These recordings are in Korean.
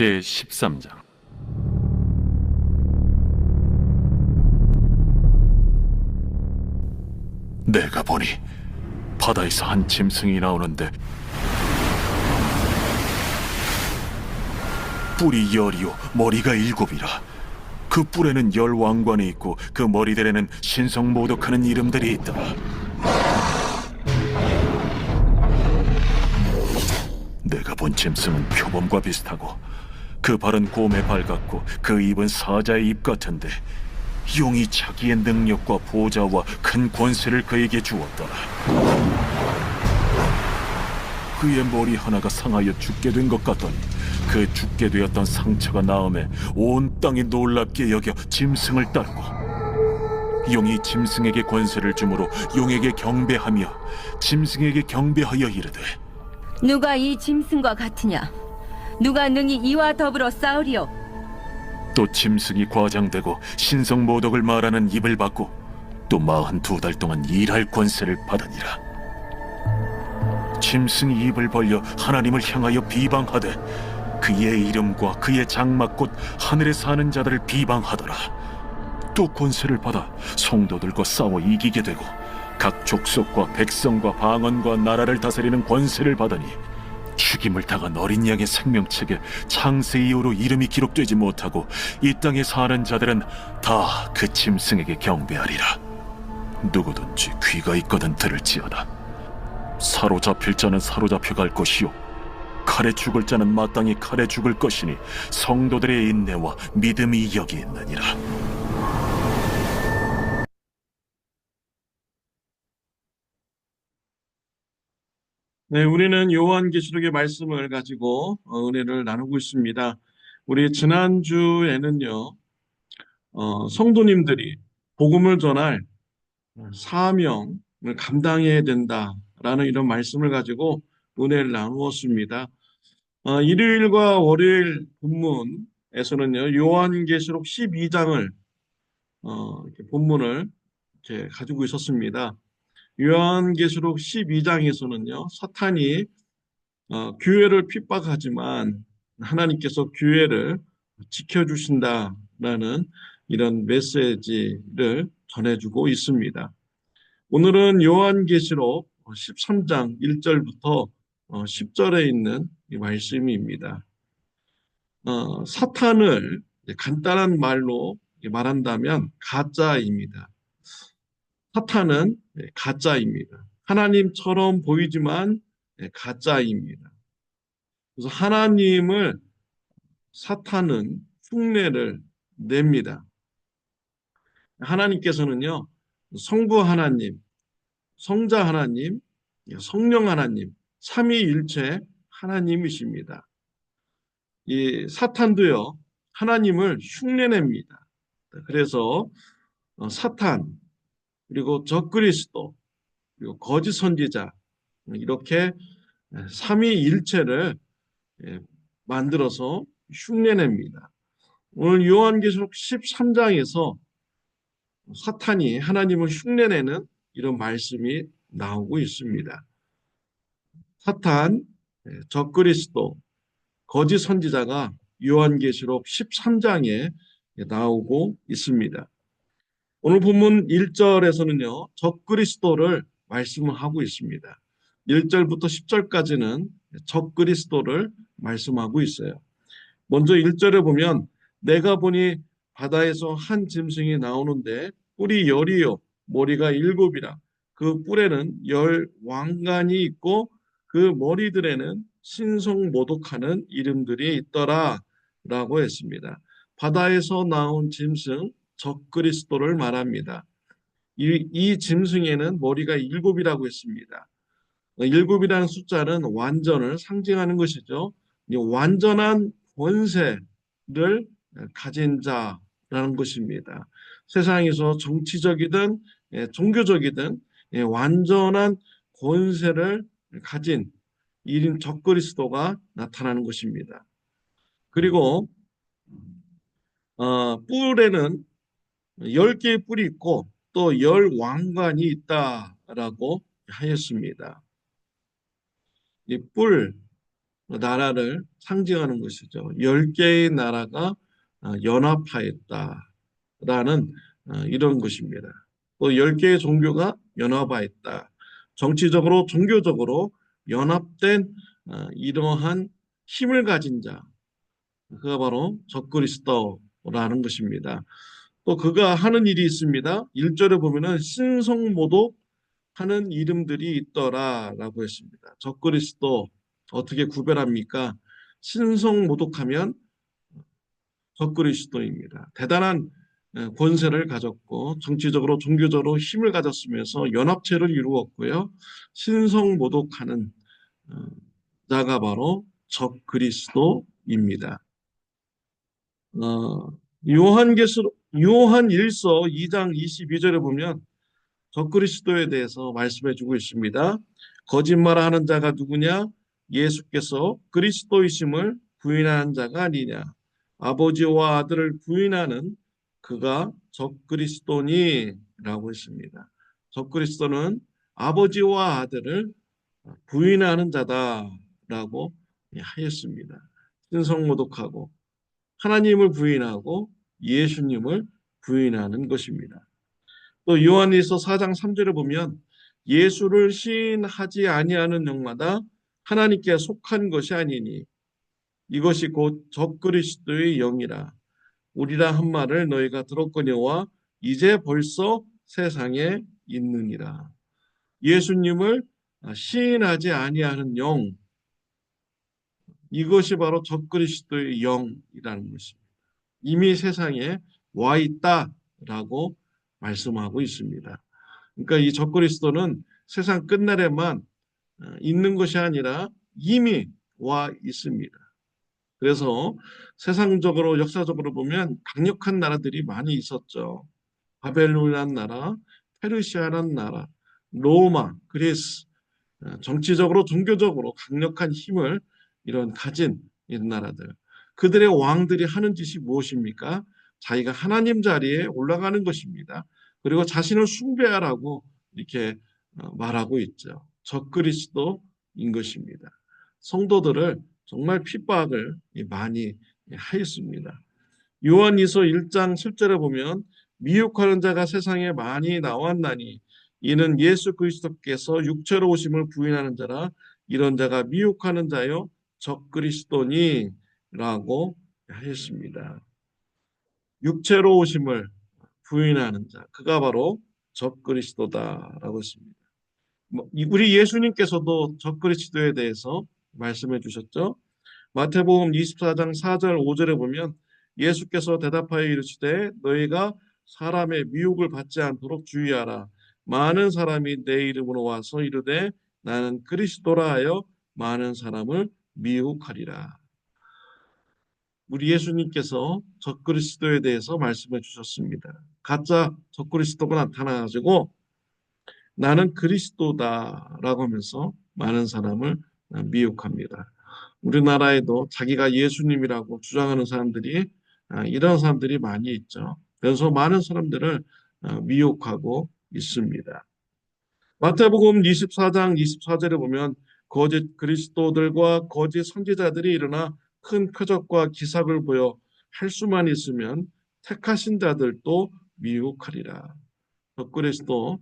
제13장. 내가 보니 바다에서 한 짐승이 나오는데 뿔이 열이요 머리가 일곱이라. 그 뿔에는 열 왕관이 있고 그 머리들에는 신성모독하는 이름들이 있더라. 내가 본 짐승은 표범과 비슷하고 그 발은 곰의 발 같고 그 입은 사자의 입 같은데 용이 자기의 능력과 보좌와 큰 권세를 그에게 주었더라. 그의 머리 하나가 상하여 죽게 된 것 같더니 그 죽게 되었던 상처가 나음에 온 땅이 놀랍게 여겨 짐승을 따르고, 용이 짐승에게 권세를 주므로 용에게 경배하며 짐승에게 경배하여 이르되, 누가 이 짐승과 같으냐? 누가 능히 이와 더불어 싸우리요? 또 짐승이 과장되고 신성모독을 말하는 입을 받고 또 42달 동안 일할 권세를 받으니라. 짐승이 입을 벌려 하나님을 향하여 비방하되 그의 이름과 그의 장막 곧 하늘에 사는 자들을 비방하더라. 또 권세를 받아 성도들과 싸워 이기게 되고 각 족속과 백성과 방언과 나라를 다스리는 권세를 받으니 죽임을 당한 어린 양의 생명책에 창세 이후로 이름이 기록되지 못하고 이 땅에 사는 자들은 다 그 짐승에게 경배하리라. 누구든지 귀가 있거든 들을지어다. 사로잡힐 자는 사로잡혀 갈 것이요 칼에 죽을 자는 마땅히 칼에 죽을 것이니 성도들의 인내와 믿음이 여기 있느니라. 네, 우리는 요한계시록의 말씀을 가지고 은혜를 나누고 있습니다. 우리 지난주에는요, 성도님들이 복음을 전할 사명을 감당해야 된다라는 이런 말씀을 가지고 은혜를 나누었습니다. 일요일과 월요일 본문에서는요, 요한계시록 12장을 본문을 이렇게 가지고 있었습니다. 요한계시록 12장에서는요, 사탄이 교회를 핍박하지만 하나님께서 교회를 지켜주신다라는 이런 메시지를 전해주고 있습니다. 오늘은 요한계시록 13장 1절부터 10절에 있는 이 말씀입니다. 사탄을 간단한 말로 말한다면 가짜입니다. 사탄은 가짜입니다. 하나님처럼 보이지만 가짜입니다. 그래서 하나님을 사탄은 흉내를 냅니다. 하나님께서는요, 성부 하나님, 성자 하나님, 성령 하나님, 삼위일체 하나님이십니다. 이 사탄도요, 하나님을 흉내냅니다. 그래서 사탄, 그리고 적그리스도, 그리고 거짓 선지자, 이렇게 삼위일체를 만들어서 흉내냅니다. 오늘 요한계시록 13장에서 사탄이 하나님을 흉내내는 이런 말씀이 나오고 있습니다. 사탄, 적그리스도, 거짓 선지자가 요한계시록 13장에 나오고 있습니다. 오늘 본문 1절에서는요, 적그리스도를 말씀을 하고 있습니다. 1절부터 10절까지는 적그리스도를 말씀하고 있어요. 먼저 1절에 보면 내가 보니 바다에서 한 짐승이 나오는데 뿔이 열이요 머리가 일곱이라. 그 뿔에는 열 왕관이 있고 그 머리들에는 신성모독하는 이름들이 있더라 라고 했습니다. 바다에서 나온 짐승 적그리스도를 말합니다. 이 짐승에는 머리가 일곱이라고 했습니다. 일곱이라는 숫자는 완전을 상징하는 것이죠. 완전한 권세를 가진 자라는 것입니다. 세상에서 정치적이든 종교적이든 완전한 권세를 가진 이인 적그리스도가 나타나는 것입니다. 그리고 뿔에는 10개의 뿔이 있고 또 10왕관이 있다라고 하였습니다. 이 뿔, 나라를 상징하는 것이죠. 10개의 나라가 연합하였다라는 이런 것입니다. 또 10개의 종교가 연합하였다. 정치적으로 종교적으로 연합된 이러한 힘을 가진 자, 그가 바로 적그리스도라는 것입니다. 또 그가 하는 일이 있습니다. 1절에 보면은 신성모독하는 이름들이 있더라라고 했습니다. 적그리스도 어떻게 구별합니까? 신성모독하면 적그리스도입니다. 대단한 권세를 가졌고 정치적으로 종교적으로 힘을 가졌으면서 연합체를 이루었고요. 신성모독하는 자가 바로 적그리스도입니다. 요한 1서 2장 22절에 보면 적그리스도에 대해서 말씀해 주고 있습니다. 거짓말하는 자가 누구냐? 예수께서 그리스도이심을 부인하는 자가 아니냐? 아버지와 아들을 부인하는 그가 적그리스도니? 라고 했습니다. 적그리스도는 아버지와 아들을 부인하는 자다라고 하였습니다. 신성모독하고 하나님을 부인하고 예수님을 부인하는 것입니다. 또 요한일서 4장 3절에 보면 예수를 시인하지 아니하는 영마다 하나님께 속한 것이 아니니 이것이 곧 적그리스도의 영이라. 우리라 한 말을 너희가 들었거니와 이제 벌써 세상에 있느니라. 예수님을 시인하지 아니하는 영, 이것이 바로 적그리스도의 영이라는 것입니다. 이미 세상에 와 있다라고 말씀하고 있습니다. 그러니까 이 적그리스도는 세상 끝날에만 있는 것이 아니라 이미 와 있습니다. 그래서 세상적으로 역사적으로 보면 강력한 나라들이 많이 있었죠. 바벨론이라는 나라, 페르시아라는 나라, 로마, 그리스, 정치적으로 종교적으로 강력한 힘을 이런 가진 이런 나라들. 그들의 왕들이 하는 짓이 무엇입니까? 자기가 하나님 자리에 올라가는 것입니다. 그리고 자신을 숭배하라고 이렇게 말하고 있죠. 적그리스도인 것입니다. 성도들을 정말 핍박을 많이 하였습니다. 요한일서 1장 7절에 보면 미혹하는 자가 세상에 많이 나왔나니 이는 예수 그리스도께서 육체로 오심을 부인하는 자라. 이런 자가 미혹하는 자요 적그리스도니 라고 하였습니다. 육체로 오심을 부인하는 자, 그가 바로 적그리스도다라고 했습니다. 우리 예수님께서도 적그리스도에 대해서 말씀해 주셨죠. 마태복음 24장 4절 5절에 보면 예수께서 대답하여 이르시되 너희가 사람의 미혹을 받지 않도록 주의하라. 많은 사람이 내 이름으로 와서 이르되 나는 그리스도라 하여 많은 사람을 미혹하리라. 우리 예수님께서 적그리스도에 대해서 말씀해 주셨습니다. 가짜 적그리스도가 나타나가지고 나는 그리스도다라고 하면서 많은 사람을 미혹합니다. 우리나라에도 자기가 예수님이라고 주장하는 사람들이 이런 사람들이 많이 있죠. 그래서 많은 사람들을 미혹하고 있습니다. 마태복음 24장 24절에 보면 거짓 그리스도들과 거짓 선지자들이 일어나 큰 표적과 기사를 보여 할 수만 있으면 택하신 자들도 미혹하리라. 적그리스도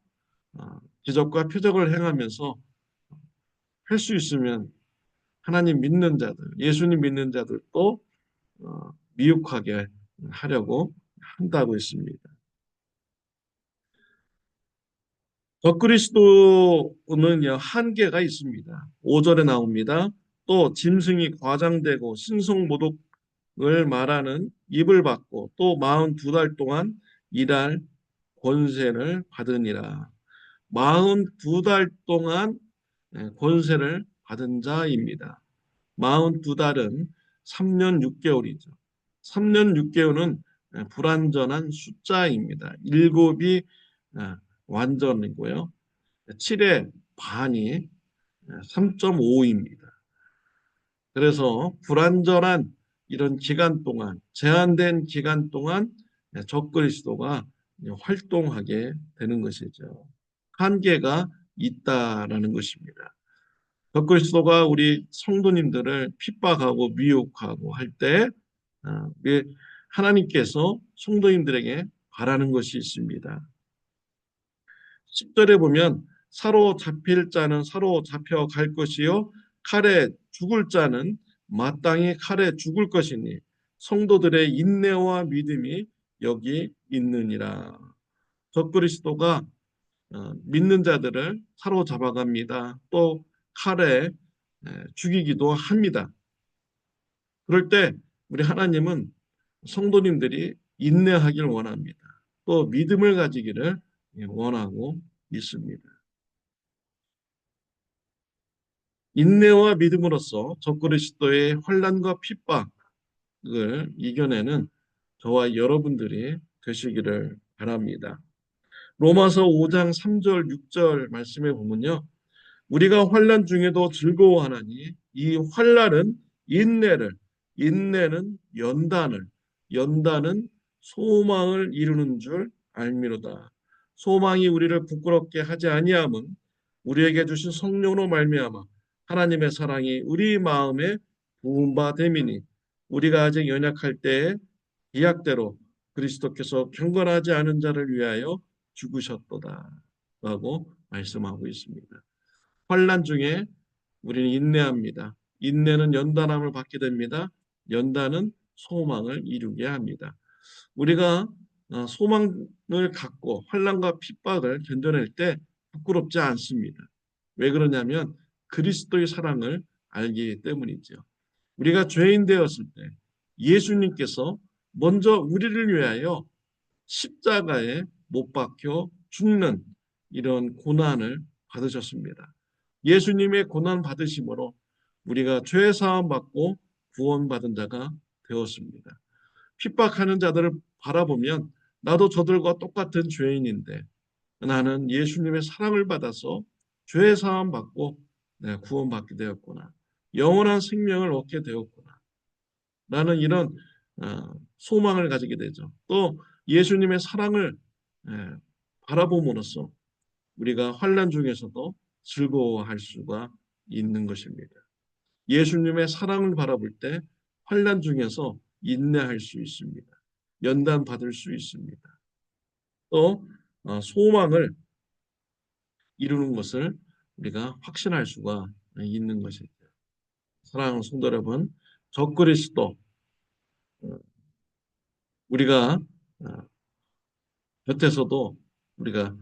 기적과 표적을 행하면서 할 수 있으면 하나님 믿는 자들, 예수님 믿는 자들도 미혹하게 하려고 한다고 했습니다. 적그리스도는 한계가 있습니다. 5절에 나옵니다. 또 짐승이 과장되고 신성모독을 말하는 입을 받고 또 42달 동안 일할 권세를 받으니라. 42달 동안 권세를 받은 자입니다. 42달은 3년 6개월이죠. 3년 6개월은 불완전한 숫자입니다. 7이 완전이고요. 7의 반이 3.5입니다. 그래서 불완전한 이런 기간 동안, 제한된 기간 동안 적그리스도가 활동하게 되는 것이죠. 한계가 있다라는 것입니다. 적그리스도가 우리 성도님들을 핍박하고 미혹하고 할 때 하나님께서 성도님들에게 바라는 것이 있습니다. 10절에 보면 사로잡힐 자는 사로잡혀갈 것이요 칼에 죽을 자는 마땅히 칼에 죽을 것이니 성도들의 인내와 믿음이 여기 있느니라. 적그리스도가 믿는 자들을 사로잡아갑니다. 또 칼에 죽이기도 합니다. 그럴 때 우리 하나님은 성도님들이 인내하길 원합니다. 또 믿음을 가지기를 원하고 있습니다. 인내와 믿음으로써 적그리스도의 환난과 핍박을 이겨내는 저와 여러분들이 되시기를 바랍니다. 로마서 5장 3절 6절 말씀에 보면요. 우리가 환난 중에도 즐거워하나니 이 환난은 인내를, 인내는 연단을, 연단은 소망을 이루는 줄 알미로다. 소망이 우리를 부끄럽게 하지 아니함은 우리에게 주신 성령으로 말미암아 하나님의 사랑이 우리 마음에 부은 바 됨이니 우리가 아직 연약할 때에 기약대로 그리스도께서 경건하지 않은 자를 위하여 죽으셨도다 라고 말씀하고 있습니다. 환난 중에 우리는 인내합니다. 인내는 연단함을 받게 됩니다. 연단은 소망을 이루게 합니다. 우리가 소망을 갖고 환난과 핍박을 견뎌낼 때 부끄럽지 않습니다. 왜 그러냐면 그리스도의 사랑을 알기 때문이죠. 우리가 죄인 되었을 때 예수님께서 먼저 우리를 위하여 십자가에 못 박혀 죽는 이런 고난을 받으셨습니다. 예수님의 고난 받으심으로 우리가 죄 사함 받고 구원받은 자가 되었습니다. 핍박하는 자들을 바라보면 나도 저들과 똑같은 죄인인데 나는 예수님의 사랑을 받아서 죄 사함 받고 구원받게 되었구나. 영원한 생명을 얻게 되었구나. 라는 이런 소망을 가지게 되죠. 또 예수님의 사랑을 바라봄으로써 우리가 환난 중에서도 즐거워할 수가 있는 것입니다. 예수님의 사랑을 바라볼 때 환난 중에서 인내할 수 있습니다. 연단 받을 수 있습니다. 또 소망을 이루는 것을 우리가 확신할 수가 있는 것이죠. 사랑하는 성도 여러분, 적그리스도 우리가 곁에서도 우리가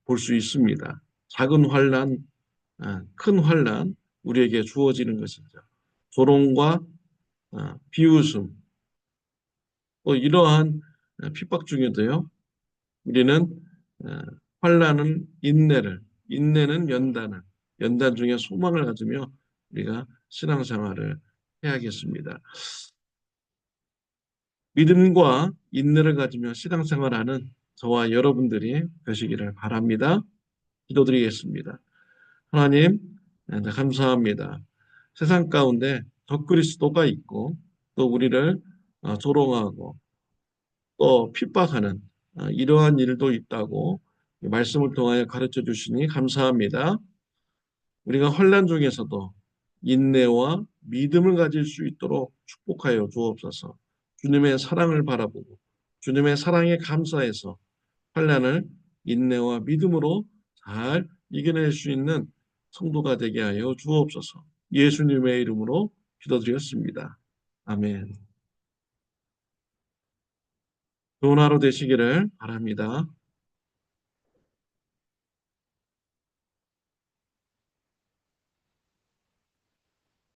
볼 수 있습니다. 작은 환난, 큰 환난 우리에게 주어지는 것이죠. 조롱과 비웃음, 또 이러한 핍박 중에도요. 우리는 환난은 인내를, 인내는 연단을, 연단 중에 소망을 가지며 우리가 신앙생활을 해야겠습니다. 믿음과 인내를 가지며 신앙생활하는 저와 여러분들이 되시기를 바랍니다. 기도드리겠습니다. 하나님, 감사합니다. 세상 가운데 적그리스도가 있고 또 우리를 조롱하고 또 핍박하는 이러한 일도 있다고 말씀을 통하여 가르쳐 주시니 감사합니다. 우리가 환난 중에서도 인내와 믿음을 가질 수 있도록 축복하여 주옵소서. 주님의 사랑을 바라보고 주님의 사랑에 감사해서 환난을 인내와 믿음으로 잘 이겨낼 수 있는 성도가 되게 하여 주옵소서. 예수님의 이름으로 기도드렸습니다. 아멘. 좋은 하루 되시기를 바랍니다.